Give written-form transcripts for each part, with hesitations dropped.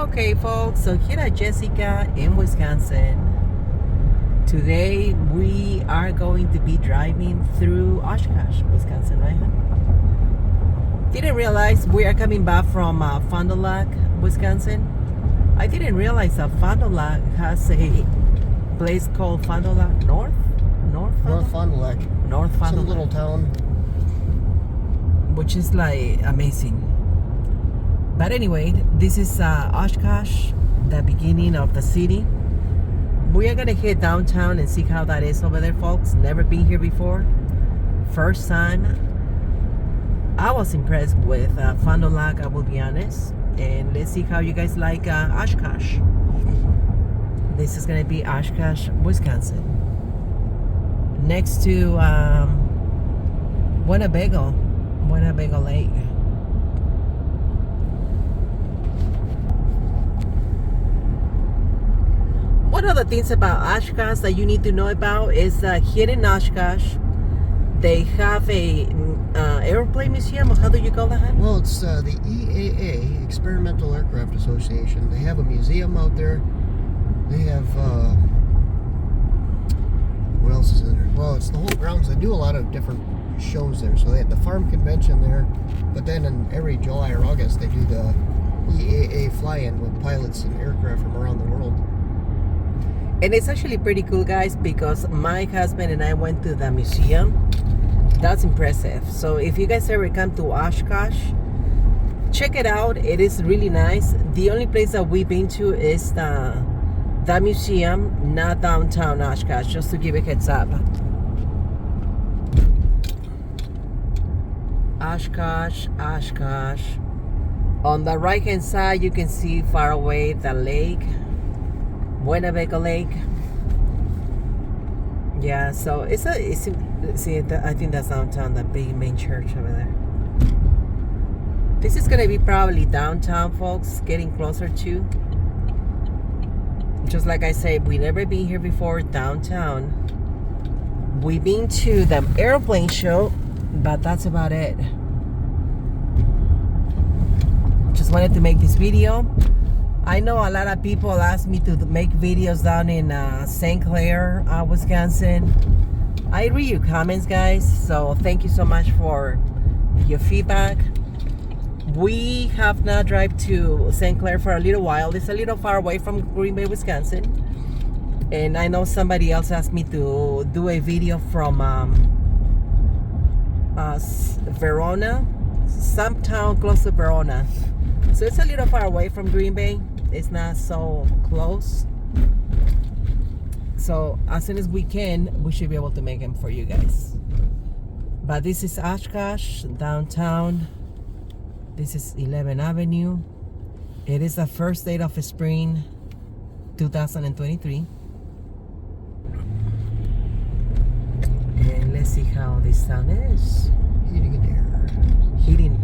Okay, folks, so here at Jessica in Wisconsin. Today we are going to be driving through Oshkosh, Wisconsin, right? Didn't realize we are coming back from Fond du Lac, Wisconsin. I didn't realize that Fond du Lac has a place called Fond du Lac North Fond du Lac. North Fond du Some Lac, little town. which is like amazing. But anyway, this is Oshkosh, the beginning of the city. We are gonna hit downtown and see how that is over there, folks. Never been here before. First time. I was impressed with Fond du Lac, I will be honest. And let's see how you guys like Oshkosh. This is gonna be Oshkosh, Wisconsin. Next to Winnebago Lake. One of the things about Oshkosh that you need to know about is here in Oshkosh, they have a airplane museum, or how do you call that? Well, it's the EAA, Experimental Aircraft Association. They have a museum out there. They have, what else is in there? Well, it's the whole grounds. They do a lot of different shows there. So they had the farm convention there, but then in every July or August, they do the EAA fly-in with pilots and aircraft from around the world. And it's actually pretty cool, guys, because my husband and I went to the museum. That's impressive. So if you guys ever come to Oshkosh, check it out. It is really nice. The only place that we've been to is the museum, not downtown Oshkosh, just to give a heads up. Oshkosh. On the right hand side, you can see far away the lake, Winnebago Lake. Yeah, so I think that's downtown, the big main church over there. This is gonna be probably downtown, folks, getting closer to. Just like I said, we never been here before, downtown. We've been to the airplane show, but that's about it. Just wanted to make this video. I know a lot of people ask me to make videos down in St. Clair, Wisconsin. I read your comments, guys, so thank you so much for your feedback. We have not driven to St. Clair for a little while. It's a little far away from Green Bay, Wisconsin. And I know somebody else asked me to do a video from Verona, some town close to Verona. So it's a little far away from Green Bay. It's not so close. So as soon as we can, we should be able to make them for you guys. But this is Oshkosh, downtown. This is 11th Avenue. It is the first day of spring, 2023. And let's see how this town is. Heating and air.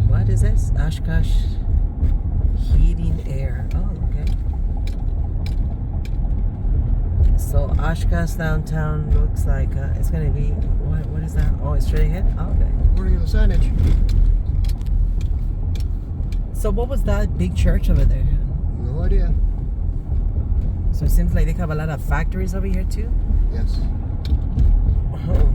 What is this? Oshkosh heating air. Oh, okay. So Oshkosh downtown looks like it's gonna be what is that? Oh, it's straight ahead. Oh, okay. According to the signage. So what was that big church over there? No idea. So it seems like they have a lot of factories over here too. Yes. Oh.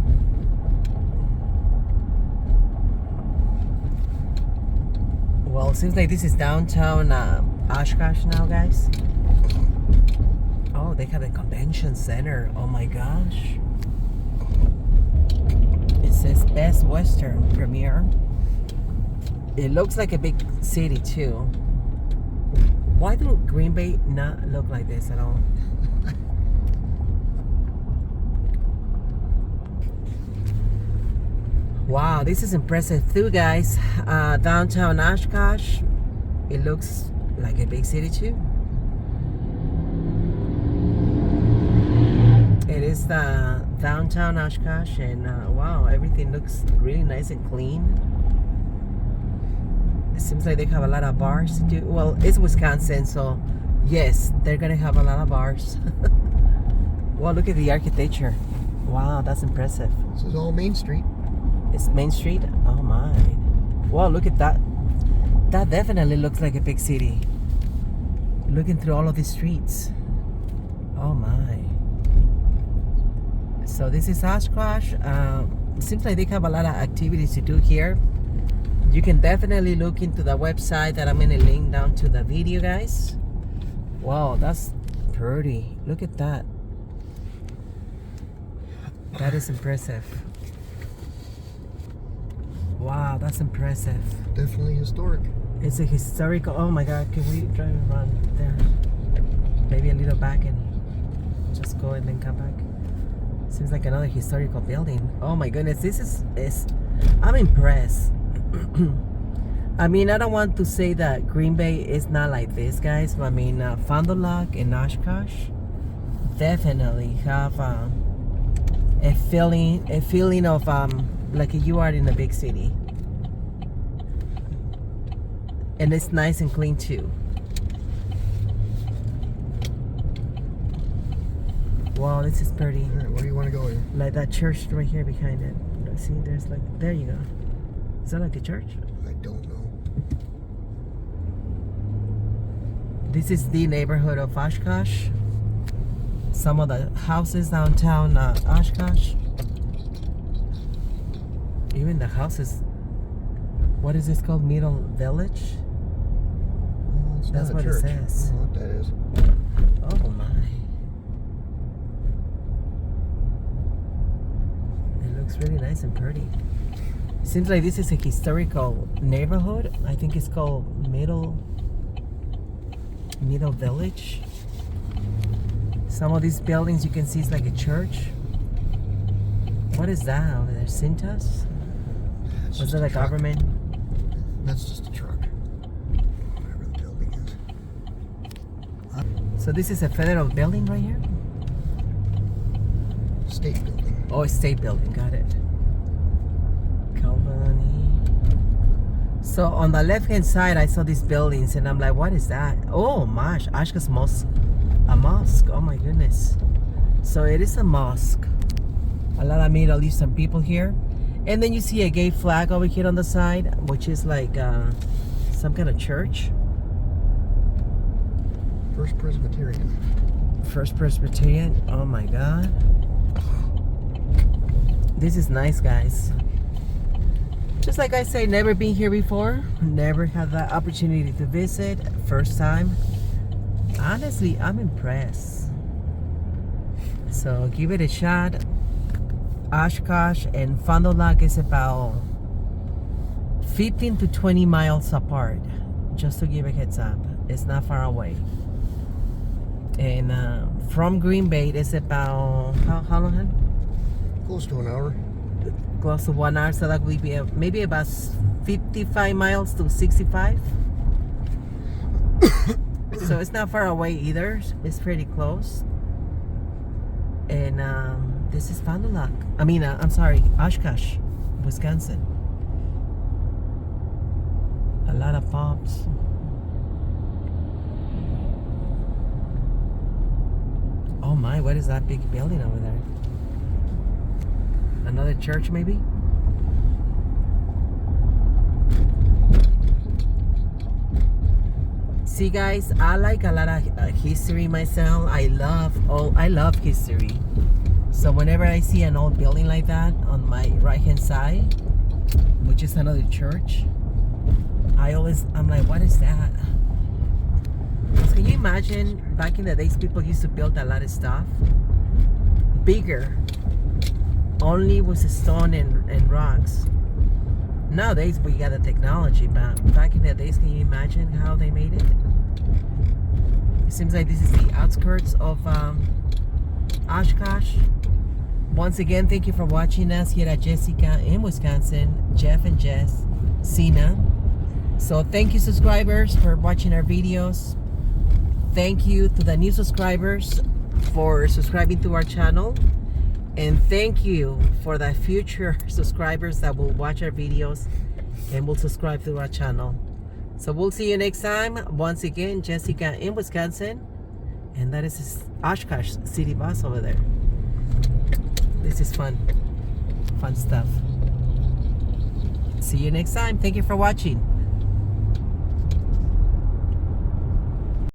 Well, it seems like this is downtown Oshkosh now, guys. Oh, they have a convention center. Oh my gosh. It says Best Western Premiere. It looks like a big city too. Why do Green Bay not look like this at all? Wow, this is impressive too, guys. Downtown Oshkosh, it looks like a big city too. It is the downtown Oshkosh, and wow, everything looks really nice and clean. It seems like they have a lot of bars to do. Well, it's Wisconsin, so yes, they're gonna have a lot of bars. Wow, look at the architecture. Wow, that's impressive. This is all Main Street. It's Main Street. Oh my. Wow, look at that. That definitely looks like a big city. looking through all of these streets. Oh my. So this is Oshkosh. Seems like they have a lot of activities to do here. You can definitely look into the website that I'm gonna link down to the video, guys. Wow, that's pretty. Look at that. That is impressive. Wow, that's impressive. Definitely historic. It's a historical. Oh my God, can we drive around there? Maybe a little back and just go and then come back. Seems like another historical building. Oh my goodness, this is I'm impressed. I mean, I don't want to say that Green Bay is not like this, guys, but I mean, Fond du Lac and Oshkosh definitely have a feeling of like you are in a big city, and it's nice and clean too. Wow, this is pretty. All right, where do you want to go here? Like that church right here behind it. See, there's like, there you go. Is that like a church? I don't know. This is the neighborhood of Oshkosh. Some of the houses downtown Oshkosh. Even the houses. What is this called? Middle Village? Well, it's That's not a what church. it says. I don't know what that is. Oh my. It looks really nice and pretty. Seems like this is a historical neighborhood. I think it's called Middle Village. Some of these buildings you can see is like a church. What is that over there? Cintas? Was that a government? That's just a truck. Whatever the building is. So this is a federal building right here? State building. Oh, a state building, got it. So on the left hand side I saw these buildings and I'm like, what is that? Oh my, Oshkosh mosque. A mosque, oh my goodness. So it is a mosque. A lot of Middle Eastern people here. And then you see a gay flag over here on the side, which is like some kind of church. First Presbyterian. First Presbyterian, oh my God. This is nice, guys. Just like I say, never been here before. Never had the opportunity to visit. First time. Honestly, I'm impressed. So give it a shot. Oshkosh and Fond du Lac is about 15 to 20 miles apart. Just to give a heads up. It's not far away. And from Green Bay, it's about, how long, hon? Close to an hour. Close to 1 hour, so that would be maybe about 55 miles to 65. So it's not far away either. It's pretty close. And this is Fond du Lac. I mean, I'm sorry, Oshkosh, Wisconsin. A lot of pubs. Oh my, what is that big building over there? Another church, maybe? See, guys, I like a lot of history myself. I love history. So whenever I see an old building like that on my right hand side, which is another church, I'm like, what is that? So can you imagine back in the days people used to build a lot of stuff bigger, only with stone and rocks. Nowadays we got the technology, but back in the days, can you imagine how they made it? It seems like this is the outskirts of Oshkosh. Once again, thank you for watching us here at Jessica in Wisconsin, Jeff and Jess, Sinna. So thank you, subscribers, for watching our videos. Thank you to the new subscribers for subscribing to our channel. And thank you for the future subscribers that will watch our videos and will subscribe to our channel. So we'll see you next time. Once again, Jessica in Wisconsin. And that is Oshkosh City Bus over there. This is fun. Fun stuff. See you next time. Thank you for watching.